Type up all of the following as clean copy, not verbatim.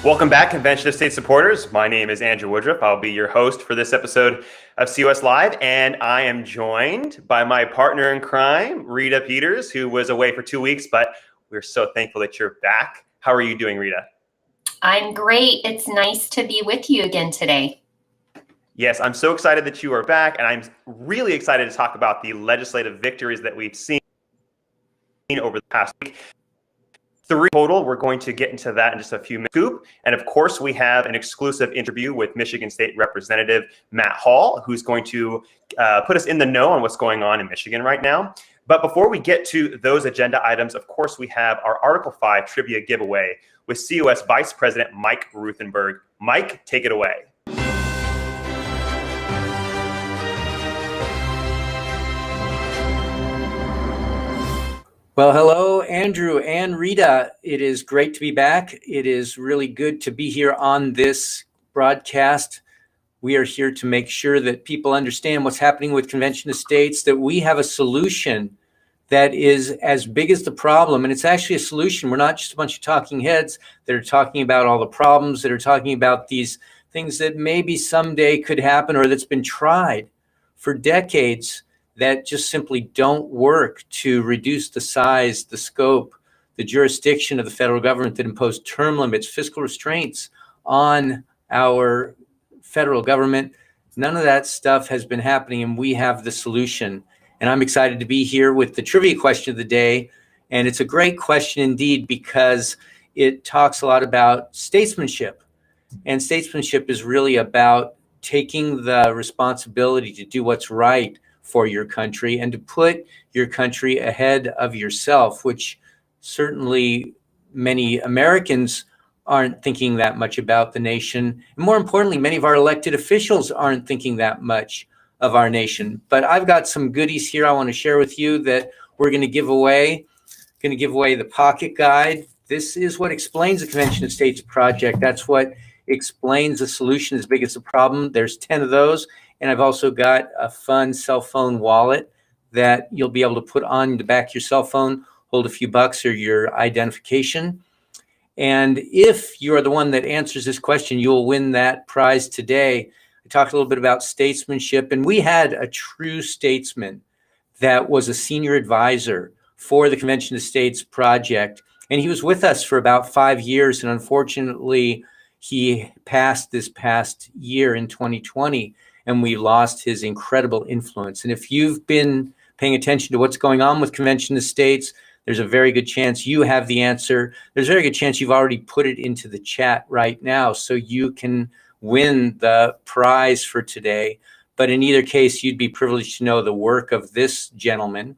Welcome back, Convention of State supporters. My name is Andrew Woodruff. I'll be your host for this episode of COS Live, and I am joined by my partner in crime, Rita Peters, who was away for 2 weeks, but we're so thankful that you're back. How are you doing, Rita? I'm great. It's nice to be with you again today. Yes, I'm so excited that you are back, and I'm really excited to talk about the legislative victories that we've seen over the past week. 3 total. We're going to get into that in just a few minutes. And of course, we have an exclusive interview with Michigan State Representative Matt Hall, who's going to put us in the know on what's going on in Michigan right now. But before we get to those agenda items, of course, we have our Article 5 trivia giveaway with COS Vice President Mike Ruthenberg. Mike, take it away. Well, hello, Andrew and Rita. It is great to be back. It is really good to be here on this broadcast. We are here to make sure that people understand what's happening with Convention of States, that we have a solution that is as big as the problem. And it's actually a solution. We're not just a bunch of talking heads that are talking about all the problems, that are talking about these things that maybe someday could happen or that's been tried for decades that just simply don't work to reduce the size, the scope, the jurisdiction of the federal government, that impose term limits, fiscal restraints on our federal government. None of that stuff has been happening, and we have the solution. And I'm excited to be here with the trivia question of the day. And it's a great question indeed, because it talks a lot about statesmanship. And statesmanship is really about taking the responsibility to do what's right for your country and to put your country ahead of yourself, which certainly many Americans aren't thinking that much about the nation. And more importantly, many of our elected officials aren't thinking that much of our nation. But I've got some goodies here I want to share with you that we're going to give away. Going to give away the pocket guide. This is what explains the Convention of States project. That's what explains the solution as big as the problem. There's 10 of those. And I've also got a fun cell phone wallet that you'll be able to put on the back of your cell phone, hold a few bucks or your identification. And if you are the one that answers this question, you'll win that prize today. I talked a little bit about statesmanship, and we had a true statesman that was a senior advisor for the Convention of States project. And he was with us for about 5 years. And unfortunately, he passed this past year in 2020. And we lost his incredible influence. And if you've been paying attention to what's going on with Convention of States, there's a very good chance you have the answer. There's a very good chance you've already put it into the chat right now, so you can win the prize for today. But in either case, you'd be privileged to know the work of this gentleman,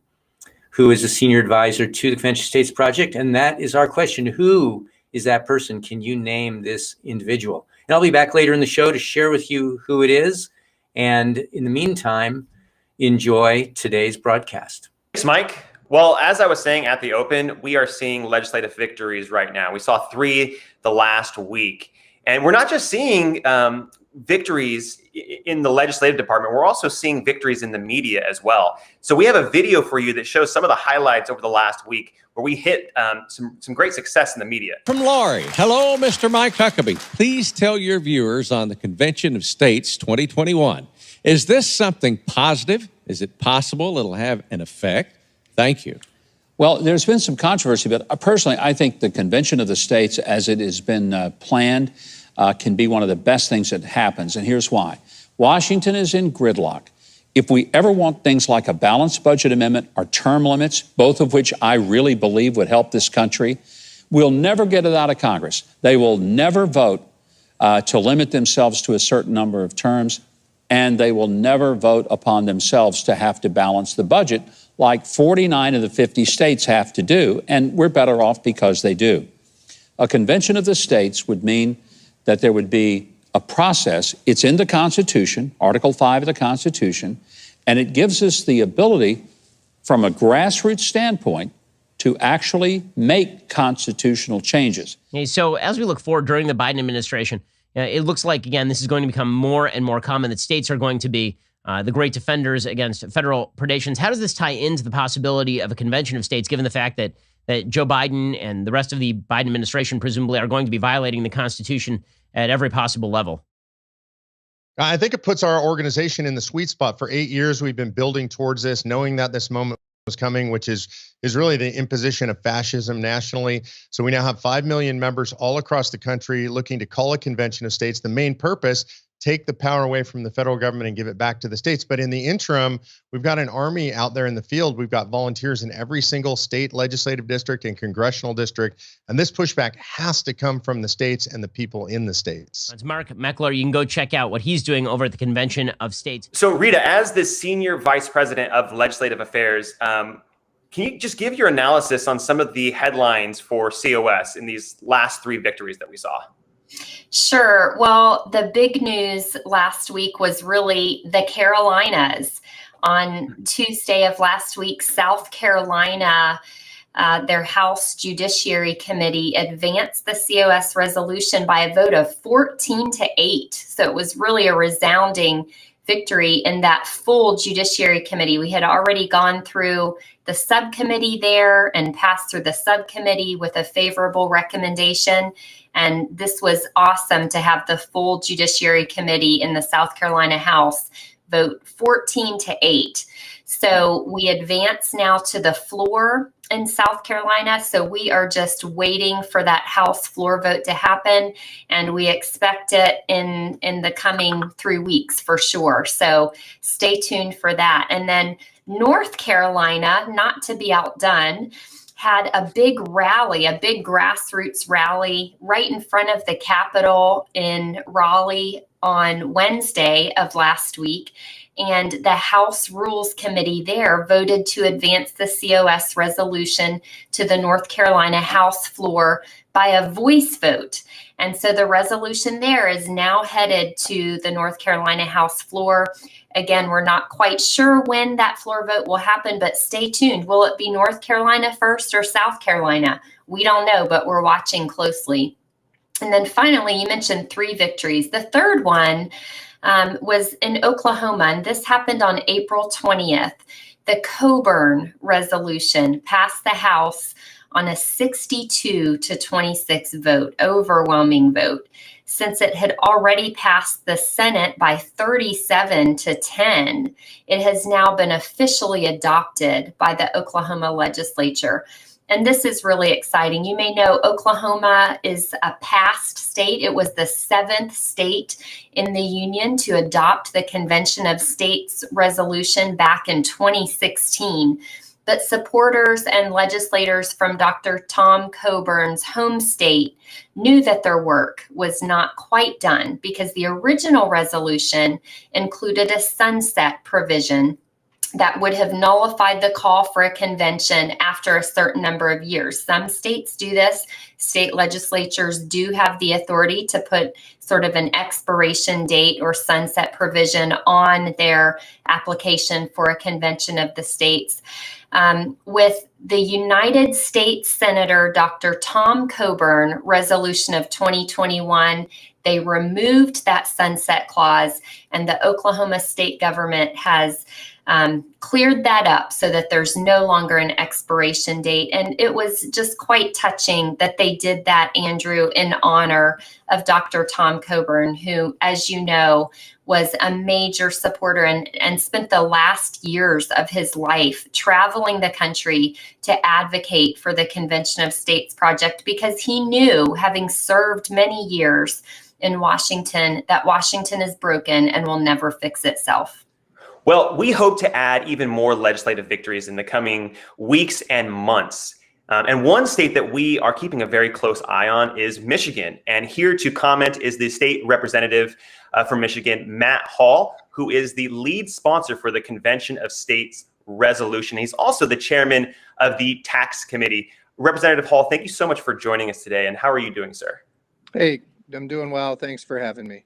who is a senior advisor to the Convention of States project. And that is our question. Who is that person? Can you name this individual? And I'll be back later in the show to share with you who it is. And in the meantime, enjoy today's broadcast. Thanks, Mike. Well, as I was saying at the open, we are seeing legislative victories right now. We saw 3 the last week. And we're not just seeing victories in the legislative department. We're also seeing victories in the media as well. So we have a video for you that shows some of the highlights over the last week where we hit some great success in the media. From Laurie, hello, Mr. Mike Huckabee. Please tell your viewers on the Convention of States 2021, is this something positive? Is it possible it'll have an effect? Thank you. Well, there's been some controversy, but personally, I think the Convention of the States, as it has been planned, can be one of the best things that happens. And here's why. Washington is in gridlock. If we ever want things like a balanced budget amendment or term limits, both of which I really believe would help this country, we'll never get it out of Congress. They will never vote to limit themselves to a certain number of terms, and they will never vote upon themselves to have to balance the budget like 49 of the 50 states have to do, and we're better off because they do. A Convention of the States would mean that there would be a process. It's in the Constitution, Article 5 of the Constitution, and it gives us the ability from a grassroots standpoint to actually make constitutional changes. Okay, so as we look forward during the Biden administration, it looks like, again, this is going to become more and more common that states are going to be the great defenders against federal predations. How does this tie into the possibility of a convention of states, given the fact that that Joe Biden and the rest of the Biden administration presumably are going to be violating the Constitution at every possible level? I think it puts our organization in the sweet spot. For 8 years, we've been building towards this, knowing that this moment was coming, which is really the imposition of fascism nationally. So we now have 5 million members all across the country looking to call a convention of states. The main purpose, take the power away from the federal government and give it back to the states. But in the interim, we've got an army out there in the field. We've got volunteers in every single state legislative district and congressional district. And this pushback has to come from the states and the people in the states. That's Mark Meckler. You can go check out what he's doing over at the Convention of States. So Rita, as the Senior Vice President of Legislative Affairs, can you just give your analysis on some of the headlines for COS in these last 3 victories that we saw? Sure. Well, the big news last week was really the Carolinas. On Tuesday of last week, South Carolina, their House Judiciary Committee advanced the COS resolution by a vote of 14-8. So it was really a resounding victory in that full Judiciary Committee. We had already gone through the subcommittee there and passed through the subcommittee with a favorable recommendation. And this was awesome to have the full Judiciary Committee in the South Carolina House vote 14-8. So we advance now to the floor in South Carolina. So we are just waiting for that House floor vote to happen. And we expect it in the coming 3 weeks for sure. So stay tuned for that. And then North Carolina, not to be outdone, had a big rally, a big grassroots rally right in front of the Capitol in Raleigh on Wednesday of last week. And the House Rules Committee there voted to advance the COS resolution to the North Carolina House floor by a voice vote. And so the resolution there is now headed to the North Carolina House floor. Again, we're not quite sure when that floor vote will happen, but stay tuned. Will it be North Carolina first or South Carolina? We don't know, but we're watching closely. And then finally, you mentioned 3 victories. The third one was in Oklahoma, and this happened on April 20th. The Coburn resolution passed the House on a 62-26 vote, overwhelming vote. Since it had already passed the Senate by 37-10, it has now been officially adopted by the Oklahoma legislature. And this is really exciting. You may know Oklahoma is a past state. It was the 7th state in the union to adopt the Convention of States resolution back in 2016. But supporters and legislators from Dr. Tom Coburn's home state knew that their work was not quite done because the original resolution included a sunset provision that would have nullified the call for a convention after a certain number of years. Some states do this. State legislatures do have the authority to put sort of an expiration date or sunset provision on their application for a convention of the states. With the United States Senator Dr. Tom Coburn resolution of 2021, they removed that sunset clause, and the Oklahoma state government has cleared that up so that there's no longer an expiration date. And it was just quite touching that they did that, Andrew, in honor of Dr. Tom Coburn, who, as you know, was a major supporter and spent the last years of his life traveling the country to advocate for the Convention of States project, because he knew, having served many years in Washington, that Washington is broken and will never fix itself. Well, we hope to add even more legislative victories in the coming weeks and months. And one state that we are keeping a very close eye on is Michigan. And here to comment is the state representative from Michigan, Matt Hall, who is the lead sponsor for the Convention of States resolution. He's also the chairman of the Tax Committee. Representative Hall, thank you so much for joining us today. And how are you doing, sir? Hey, I'm doing well. Thanks for having me.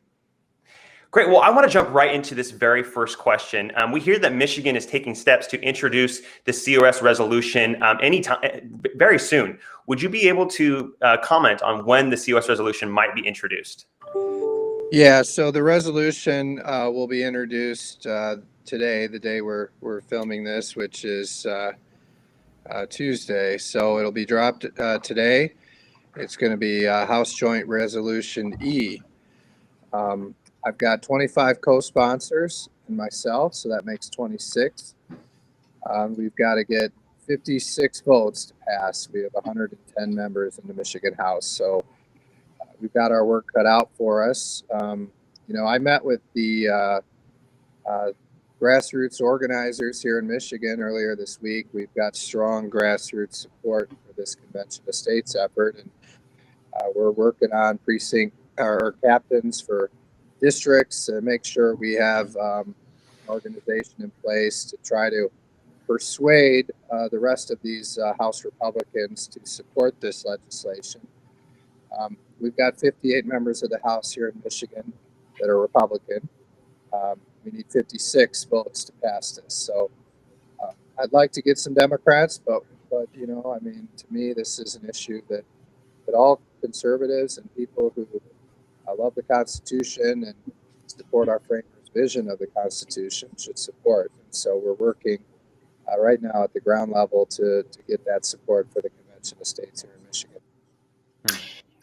Great. Well, I want to jump right into this very first question. We hear that Michigan is taking steps to introduce the COS resolution anytime, very soon. Would you be able to comment on when the COS resolution might be introduced? Yeah, so the resolution will be introduced today, the day we're filming this, which is Tuesday. So it'll be dropped today. It's going to be House Joint Resolution E. I've got 25 co-sponsors and myself, so that makes 26. We've got to get 56 votes to pass. We have 110 members in the Michigan House, so we've got our work cut out for us. I met with the grassroots organizers here in Michigan earlier this week. We've got strong grassroots support for this Convention of States effort, and we're working on precinct or captains for districts to make sure we have an organization in place to try to persuade the rest of these House Republicans to support this legislation. We've got 58 members of the House here in Michigan that are Republican. We need 56 votes to pass this. So I'd like to get some Democrats, but to me, this is an issue that all conservatives and people who love the Constitution and support our framers' vision of the Constitution should support. And so we're working right now at the ground level to get that support for the Convention of States here in Michigan.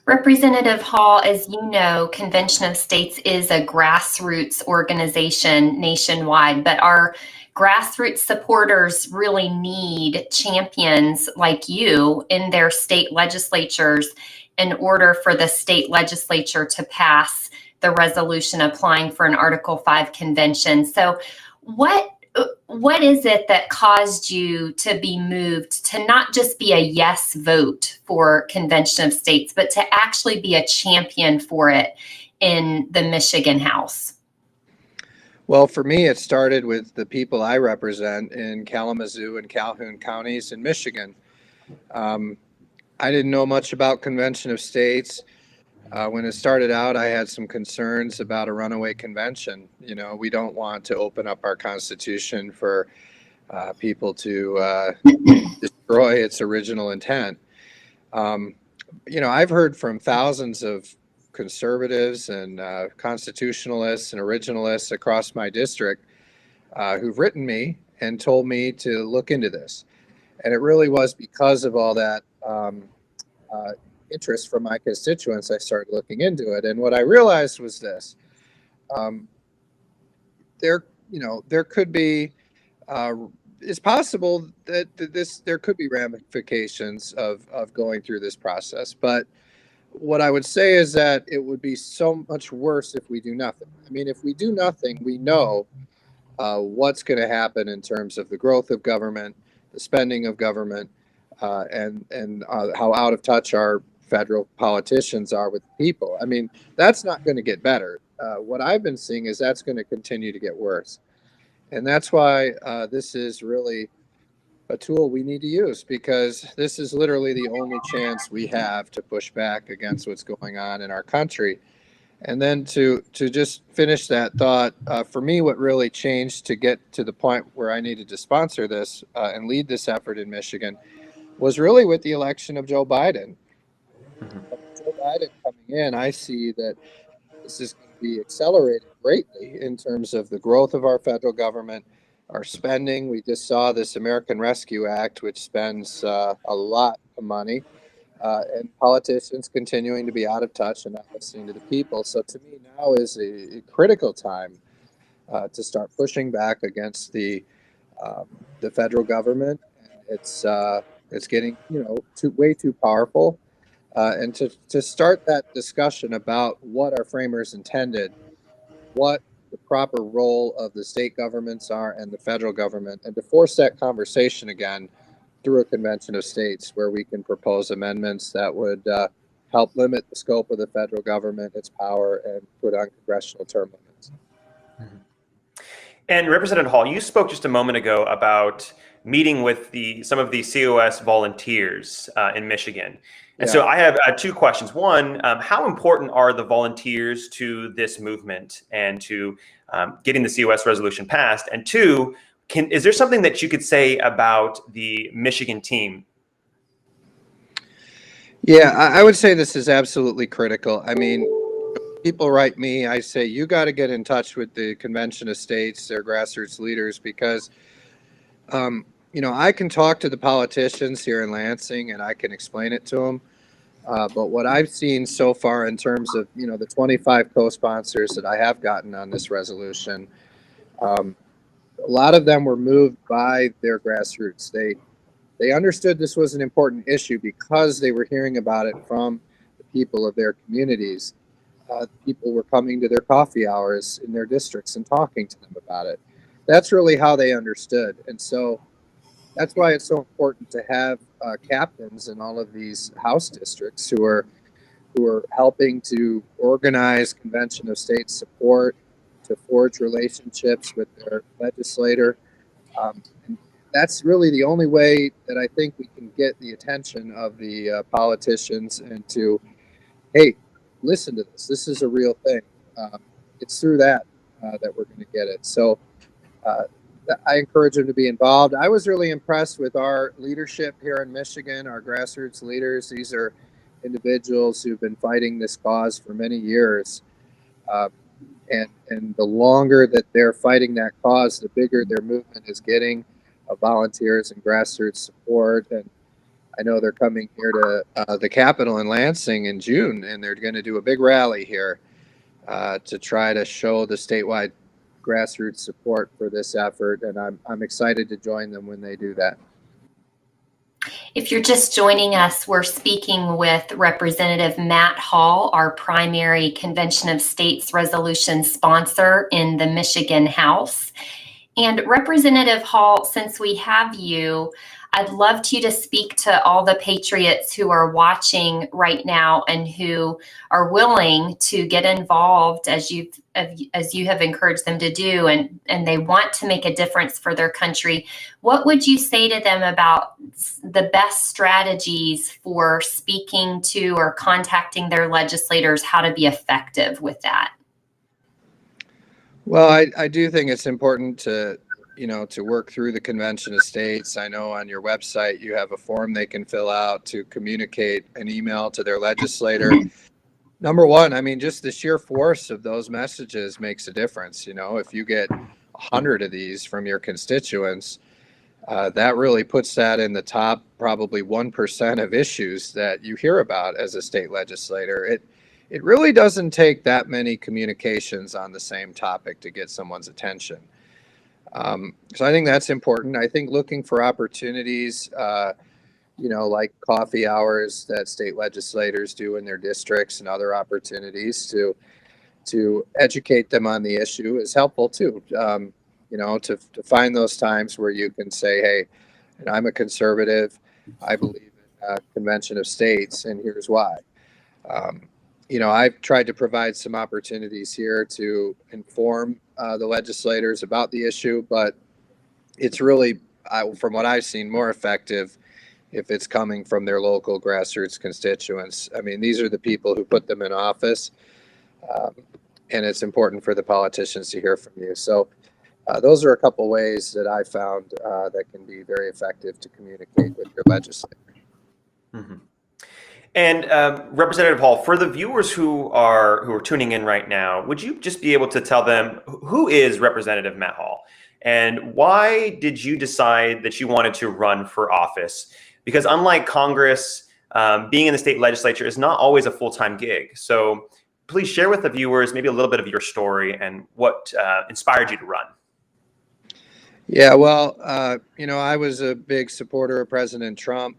Representative Hall, as you know, Convention of States is a grassroots organization nationwide, but our grassroots supporters really need champions like you in their state legislatures in order for the state legislature to pass the resolution applying for an Article 5 convention. So what is it that caused you to be moved to not just be a yes vote for Convention of States, but to actually be a champion for it in the Michigan House? Well, for me, it started with the people I represent in Kalamazoo and Calhoun counties in Michigan. I didn't know much about Convention of States. When it started out, I had some concerns about a runaway convention. We don't want to open up our Constitution for people to destroy its original intent. I've heard from thousands of conservatives and constitutionalists and originalists across my district who've written me and told me to look into this. And it really was because of all that interest from my constituents, I started looking into it. And what I realized was this: there could be, it's possible that there could be ramifications of going through this process. But what I would say is that it would be so much worse if we do nothing. I mean, if we do nothing, we know what's going to happen in terms of the growth of government, the spending of government, and how out of touch our federal politicians are with people. I mean, that's not going to get better. What I've been seeing is that's going to continue to get worse. And that's why this is really a tool we need to use, because this is literally the only chance we have to push back against what's going on in our country. And then to just finish that thought, for me, what really changed to get to the point where I needed to sponsor this and lead this effort in Michigan was really with the election of Joe Biden. Joe Biden coming in, I see that this is going to be accelerated greatly in terms of the growth of our federal government, our spending. We just saw this American Rescue Act, which spends a lot of money, and politicians continuing to be out of touch and not listening to the people. So to me, now is a critical time to start pushing back against the federal government. It's getting way too powerful. And to start that discussion about what our framers intended, what the proper role of the state governments are and the federal government, and to force that conversation again through a convention of states where we can propose amendments that would help limit the scope of the federal government, its power, and put on congressional term limits. And Representative Hall, you spoke just a moment ago about meeting with some of the COS volunteers in Michigan. And so I have two questions. One, how important are the volunteers to this movement and to getting the COS resolution passed? And two, is there something that you could say about the Michigan team? Yeah, I would say this is absolutely critical. I mean, people write me, I say, you got to get in touch with the Convention of States, their grassroots leaders, because I can talk to the politicians here in Lansing and I can explain it to them. But what I've seen so far in terms of, the 25 co-sponsors that I have gotten on this resolution, um, a lot of them were moved by their grassroots. They understood this was an important issue because they were hearing about it from the people of their communities. People were coming to their coffee hours in their districts and talking to them about it. That's really how they understood. And so that's why it's so important to have captains in all of these House districts who are helping to organize convention of state support, to forge relationships with their legislator. And that's really the only way that I think we can get the attention of the politicians and to, hey, listen to this. This is a real thing. It's through that that we're going to get it. So uh, I encourage them to be involved. I was really impressed with our leadership here in Michigan, our grassroots leaders. These are individuals who've been fighting this cause for many years. Uh, and the longer that they're fighting that cause, the bigger their movement is getting of volunteers and grassroots support. And I know they're coming here to the Capitol in Lansing in June, and they're going to do a big rally here to try to show the statewide grassroots support for this effort. And I'm excited to join them when they do that. If you're just joining us, we're speaking with Representative Matt Hall, our primary Convention of States resolution sponsor in the Michigan House. And Representative Hall, since we have you, I'd love you to speak to all the patriots who are watching right now and who are willing to get involved as you have encouraged them to do, and they want to make a difference for their country. What would you say to them about the best strategies for speaking to or contacting their legislators, how to be effective with that? Well, I do think it's important to work through the Convention of States. I know on your website you have a form they can fill out to communicate an email to their legislator. Number one, I mean, just the sheer force of those messages makes a difference. If you get 100 of these from your constituents, that really puts that in the top probably 1% of issues that you hear about as a state legislator. It really doesn't take that many communications on the same topic to get someone's attention. So I think that's important. I think looking for opportunities, like coffee hours that state legislators do in their districts and other opportunities to educate them on the issue is helpful too. To find those times where you can say, hey, I'm a conservative. I believe in a convention of states, and here's why. I've tried to provide some opportunities here to inform the legislators about the issue, but it's really, from what I've seen, more effective if it's coming from their local grassroots constituents. I mean, these are the people who put them in office, and it's important for the politicians to hear from you. So those are a couple ways that I found that can be very effective to communicate with your legislator. Mm-hmm. And Representative Hall, for the viewers who are tuning in right now, would you just be able to tell them who is Representative Matt Hall, and why did you decide that you wanted to run for office? Because unlike Congress, being in the state legislature is not always a full-time gig. So please share with the viewers maybe a little bit of your story and what inspired you to run. Yeah, well, I was a big supporter of President Trump.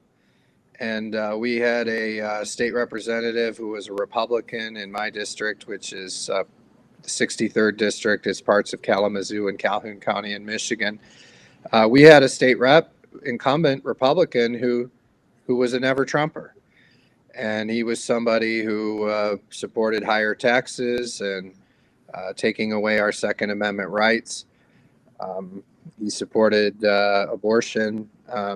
And we had a state representative who was a Republican in my district, which is the 63rd district. It's parts of Kalamazoo and Calhoun County in Michigan. We had a state rep, incumbent Republican, who was a never Trumper. And he was somebody who supported higher taxes and taking away our Second Amendment rights. He supported abortion.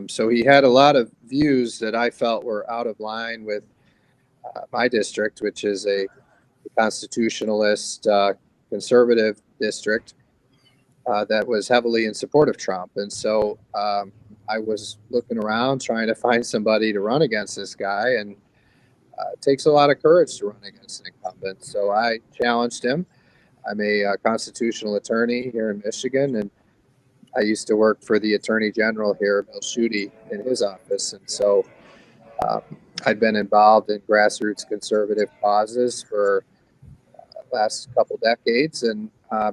So he had a lot of views that I felt were out of line with my district, which is a constitutionalist, conservative district that was heavily in support of Trump. And so I was looking around trying to find somebody to run against this guy. And it takes a lot of courage to run against an incumbent. So I challenged him. I'm a constitutional attorney here in Michigan, and I used to work for the Attorney General here, Bill Schuette, in his office, and so um, I'd been involved in grassroots conservative causes for the last couple decades, and I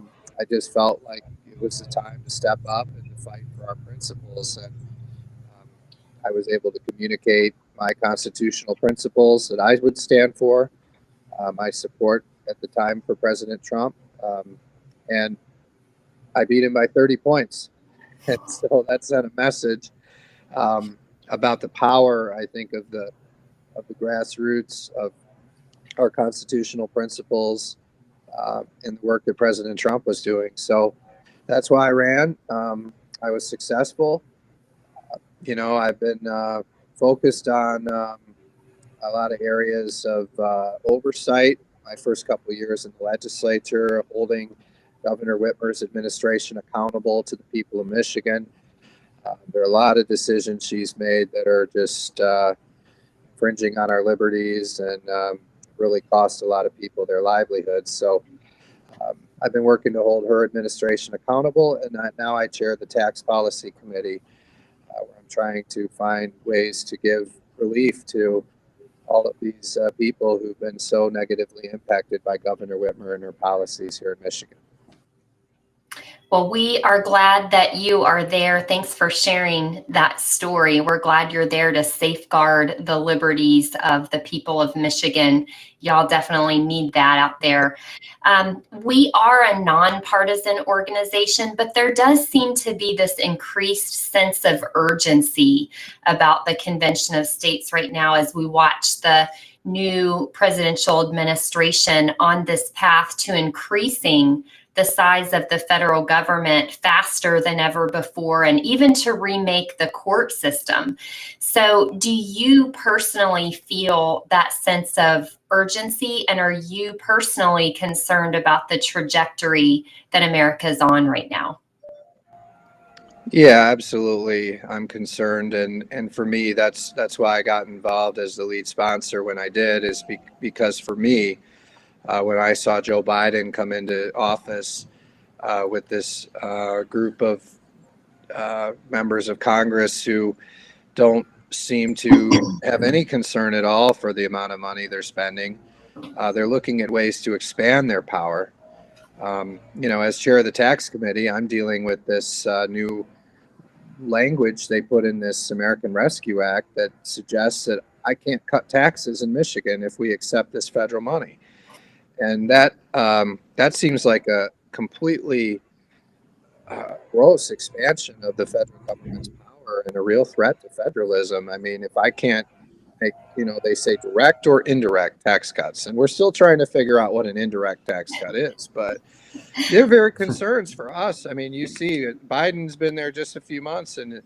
just felt like it was the time to step up and to fight for our principles. And um, I was able to communicate my constitutional principles that I would stand for, my support at the time for President Trump, and I beat him by 30 points. And so that sent a message about the power, I think, of the grassroots of our constitutional principles in the work that President Trump was doing. So that's why I ran. I was successful. I've been focused on a lot of areas of oversight. My first couple of years in the legislature, holding Governor Whitmer's administration accountable to the people of Michigan. There are a lot of decisions she's made that are just infringing on our liberties and really cost a lot of people their livelihoods. So I've been working to hold her administration accountable, and now I chair the Tax Policy Committee, where I'm trying to find ways to give relief to all of these people who've been so negatively impacted by Governor Whitmer and her policies here in Michigan. Well, we are glad that you are there. Thanks for sharing that story. We're glad you're there to safeguard the liberties of the people of Michigan. Y'all definitely need that out there. We are a nonpartisan organization, but there does seem to be this increased sense of urgency about the Convention of States right now as we watch the new presidential administration on this path to increasing the size of the federal government faster than ever before, and even to remake the court system. So do you personally feel that sense of urgency, and are you personally concerned about the trajectory that America's on right now? Yeah, absolutely. I'm concerned, and for me, that's why I got involved as the lead sponsor when I did, is because for me, when I saw Joe Biden come into office with this group of members of Congress who don't seem to have any concern at all for the amount of money they're spending. They're looking at ways to expand their power. As chair of the tax committee, I'm dealing with this new language they put in this American Rescue Act that suggests that I can't cut taxes in Michigan if we accept this federal money. And that seems like a completely gross expansion of the federal government's power and a real threat to federalism. I mean, if I can't make, they say direct or indirect tax cuts, and we're still trying to figure out what an indirect tax cut is, but they're very concerns for us. I mean, you see, Biden's been there just a few months, and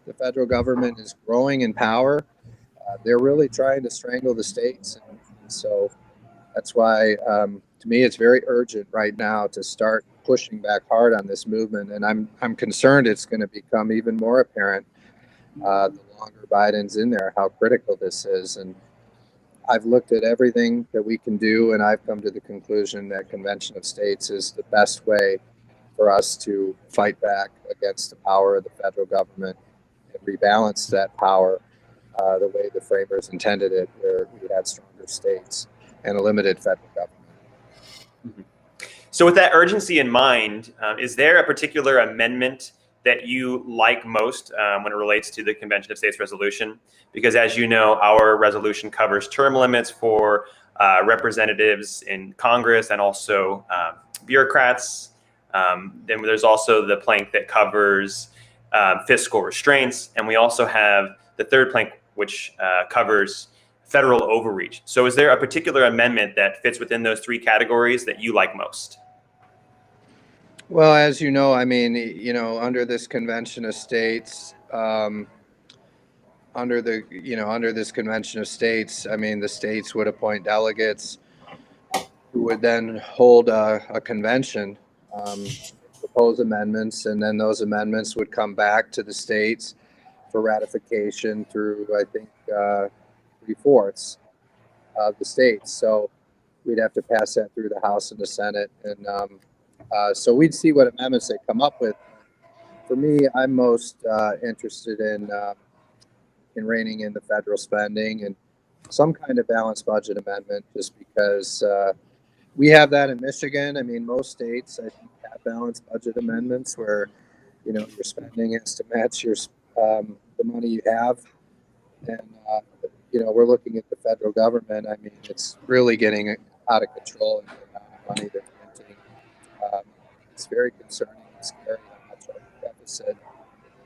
the federal government is growing in power. They're really trying to strangle the states, and so that's why, to me, it's very urgent right now to start pushing back hard on this movement. And I'm concerned it's going to become even more apparent the longer Biden's in there, how critical this is. And I've looked at everything that we can do, and I've come to the conclusion that Convention of States is the best way for us to fight back against the power of the federal government and rebalance that power the way the framers intended it, where we had stronger states and a limited federal government. So with that urgency in mind, is there a particular amendment that you like most when it relates to the Convention of States resolution? Because as you know, our resolution covers term limits for representatives in Congress and also bureaucrats. Then there's also the plank that covers fiscal restraints. And we also have the third plank, which covers federal overreach. So is there a particular amendment that fits within those three categories that you like most? Well, as you know, I mean, under this Convention of States, under this Convention of States, I mean, the states would appoint delegates who would then hold a convention, propose amendments, and then those amendments would come back to the states for ratification through, I think, 3/4 of the states. So we'd have to pass that through the House and the Senate, and so we'd see what amendments they come up with. for me, I'm most interested in reining in the federal spending and some kind of balanced budget amendment, just because we have that in Michigan. I mean, most states, I think, have balanced budget amendments where, your spending has to match the money you have. And, we're looking at the federal government. I mean, it's really getting out of control in the amount of money they're printing. It's very concerning and scary how much our deficit,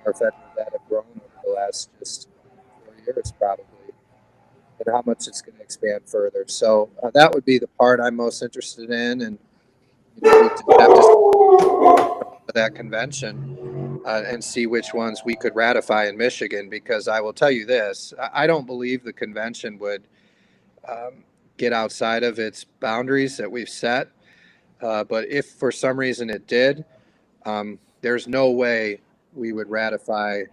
our federal debt have grown over the last just 4 years, probably, and how much it's going to expand further. So that would be the part I'm most interested in, and we just have to that convention and see which ones we could ratify in Michigan. Because I will tell you this: I don't believe the convention would get outside of its boundaries that we've set. But if for some reason it did, there's no way we would ratify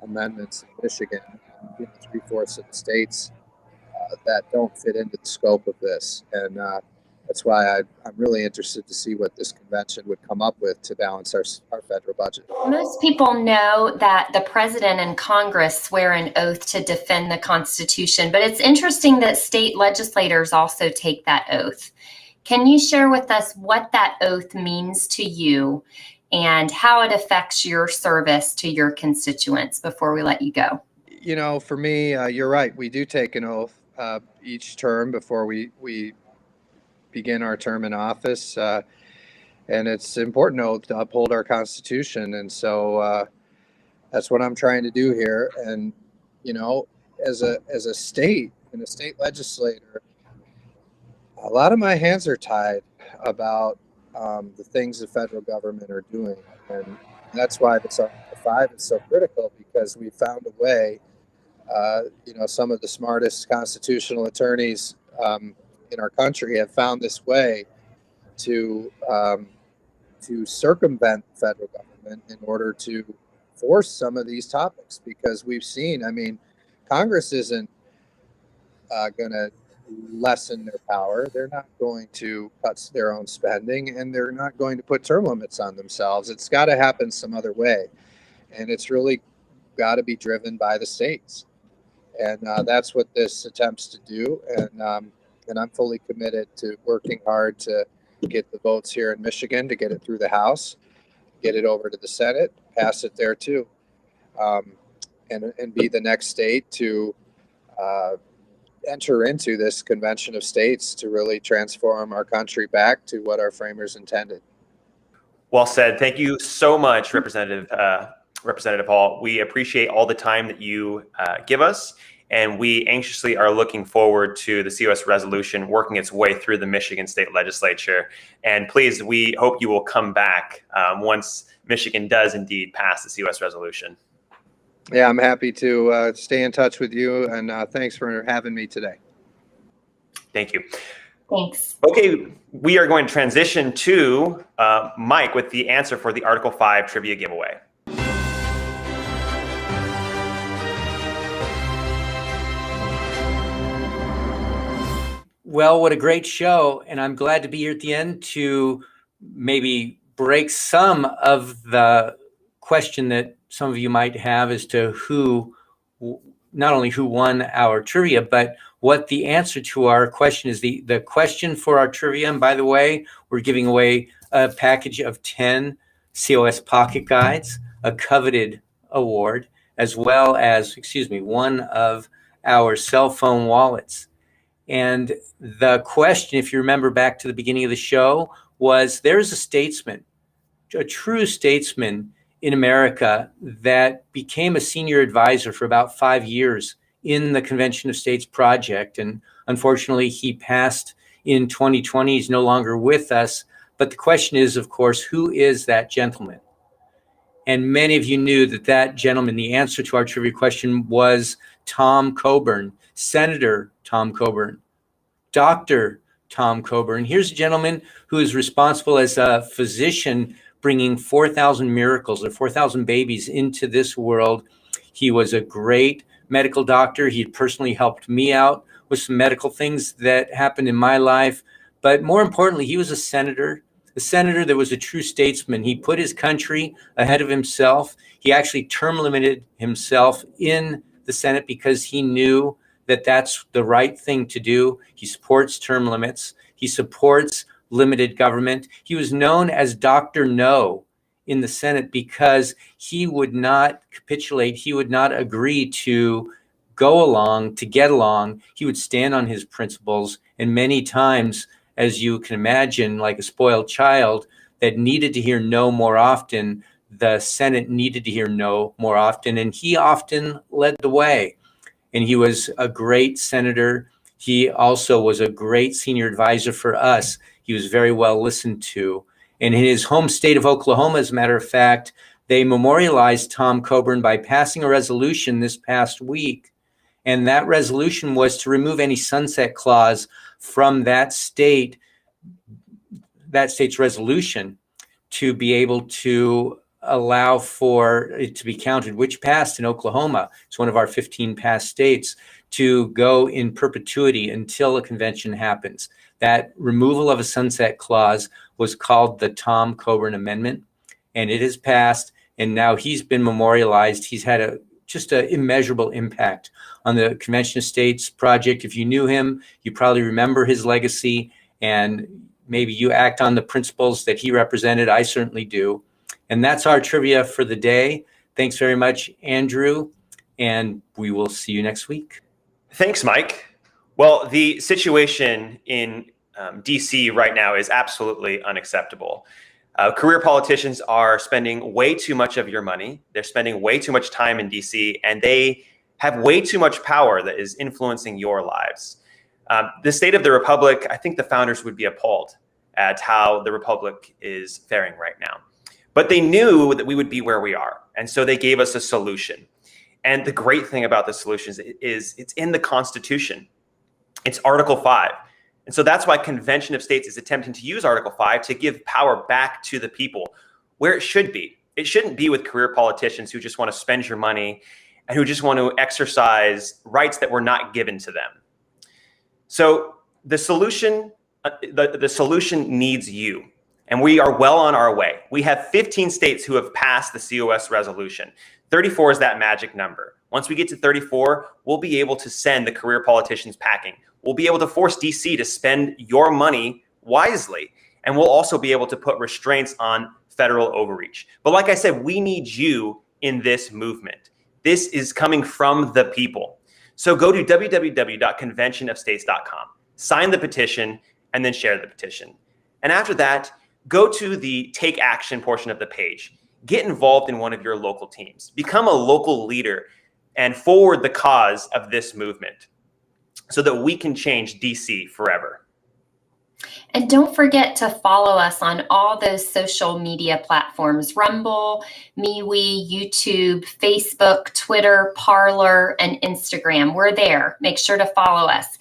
amendments in Michigan, 3/4 of the states that don't fit into the scope of this. And that's why I'm really interested to see what this convention would come up with to balance our federal budget. Most people know that the president and Congress swear an oath to defend the Constitution, but it's interesting that state legislators also take that oath. Can you share with us what that oath means to you and how it affects your service to your constituents before we let you go? For me, you're right. We do take an oath each term before we begin our term in office. And it's important oath to uphold our Constitution. And so that's what I'm trying to do here. And, as a state and a state legislator, a lot of my hands are tied about the things the federal government are doing. And that's why this Article 5 is so critical, because we found a way, some of the smartest constitutional attorneys in our country have found this way to circumvent the federal government in order to force some of these topics. Because we've seen, Congress isn't going to lessen their power. They're not going to cut their own spending, and they're not going to put term limits on themselves. It's got to happen some other way, and it's really got to be driven by the states. And that's what this attempts to do. And I'm fully committed to working hard to get the votes here in Michigan, to get it through the House, get it over to the Senate, pass it there too, and be the next state to enter into this convention of states to really transform our country back to what our framers intended. Well said. Thank you so much, Representative Hall. We appreciate all the time that you give us, and we anxiously are looking forward to the COS resolution working its way through the Michigan State Legislature. And please, we hope you will come back once Michigan does indeed pass the COS resolution. Yeah, I'm happy to stay in touch with you, and thanks for having me today. Thank you. Thanks. Okay, we are going to transition to Mike with the answer for the Article 5 trivia giveaway. Well, what a great show. And I'm glad to be here at the end to maybe break some of the question that some of you might have as to not only who won our trivia, but what the answer to our question is. The question for our trivia, and by the way, we're giving away a package of 10 COS pocket guides, a coveted award, as well as, one of our cell phone wallets. And the question, if you remember back to the beginning of the show, was there's a statesman, a true statesman in America that became a senior advisor for about 5 years in the Convention of States project. And unfortunately, he passed in 2020. He's no longer with us. But the question is, of course, who is that gentleman? And many of you knew that gentleman, the answer to our trivia question was Tom Coburn, Senator Tom Coburn, Dr. Tom Coburn. Here's a gentleman who is responsible as a physician bringing 4,000 miracles or 4,000 babies into this world. He was a great medical doctor. He personally helped me out with some medical things that happened in my life. But more importantly, he was a senator a senator that was a true statesman. He put his country ahead of himself. He actually term limited himself in the Senate because he knew that that's the right thing to do. He supports term limits. He supports limited government. He was known as Dr. No in the Senate because he would not capitulate. He would not agree to go along, to get along. He would stand on his principles. And many times, as you can imagine, like a spoiled child that needed to hear no more often, the Senate needed to hear no more often. And he often led the way. And he was a great senator. He also was a great senior advisor for us. He was very well listened to. And in his home state of Oklahoma, as a matter of fact, they memorialized Tom Coburn by passing a resolution this past week. And that resolution was to remove any sunset clause from that state's resolution to be able to allow for it to be counted, which passed in Oklahoma. It's one of our 15 past states, to go in perpetuity until a convention happens. That removal of a sunset clause was called the Tom Coburn Amendment, and it has passed, and now he's been memorialized. He's had just an immeasurable impact on the Convention of States project. If you knew him, you probably remember his legacy, and maybe you act on the principles that he represented. I certainly do. And that's our trivia for the day. Thanks very much, Andrew, and we will see you next week. Thanks, Mike. Well, the situation in DC right now is absolutely unacceptable. Career politicians are spending way too much of your money. They're spending way too much time in DC, and they have way too much power that is influencing your lives. The state of the Republic, I think the founders would be appalled at how the Republic is faring right now. But they knew that we would be where we are, and so they gave us a solution. And the great thing about the solutions is it's in the Constitution. It's Article 5. And so that's why Convention of States is attempting to use Article 5 to give power back to the people where it should be. It shouldn't be with career politicians who just want to spend your money and who just want to exercise rights that were not given to them. So the solution needs you. And we are well on our way. We have 15 states who have passed the COS resolution. 34 is that magic number. Once we get to 34, we'll be able to send the career politicians packing. We'll be able to force DC to spend your money wisely. And we'll also be able to put restraints on federal overreach. But like I said, we need you in this movement. This is coming from the people. So go to www.conventionofstates.com, sign the petition, and then share the petition. And after that, go to the take action portion of the page. Get involved in one of your local teams. Become a local leader and forward the cause of this movement so that we can change DC forever. And don't forget to follow us on all those social media platforms: Rumble, MeWe, YouTube, Facebook, Twitter, Parler, and Instagram. We're there. Make sure to follow us.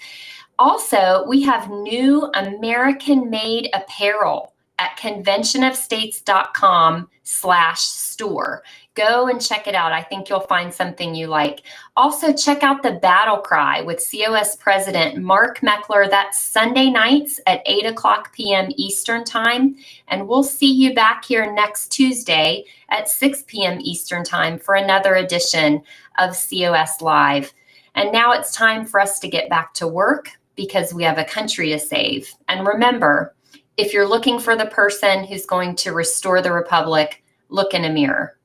Also, we have new American-made apparel at conventionofstates.com/store. Go and check it out. I think you'll find something you like. Also, check out the Battle Cry with COS President Mark Meckler. That's Sunday nights at 8:00 p.m. Eastern Time. And we'll see you back here next Tuesday at 6 p.m. Eastern Time for another edition of COS Live. And now it's time for us to get back to work because we have a country to save. And remember, if you're looking for the person who's going to restore the Republic, look in a mirror.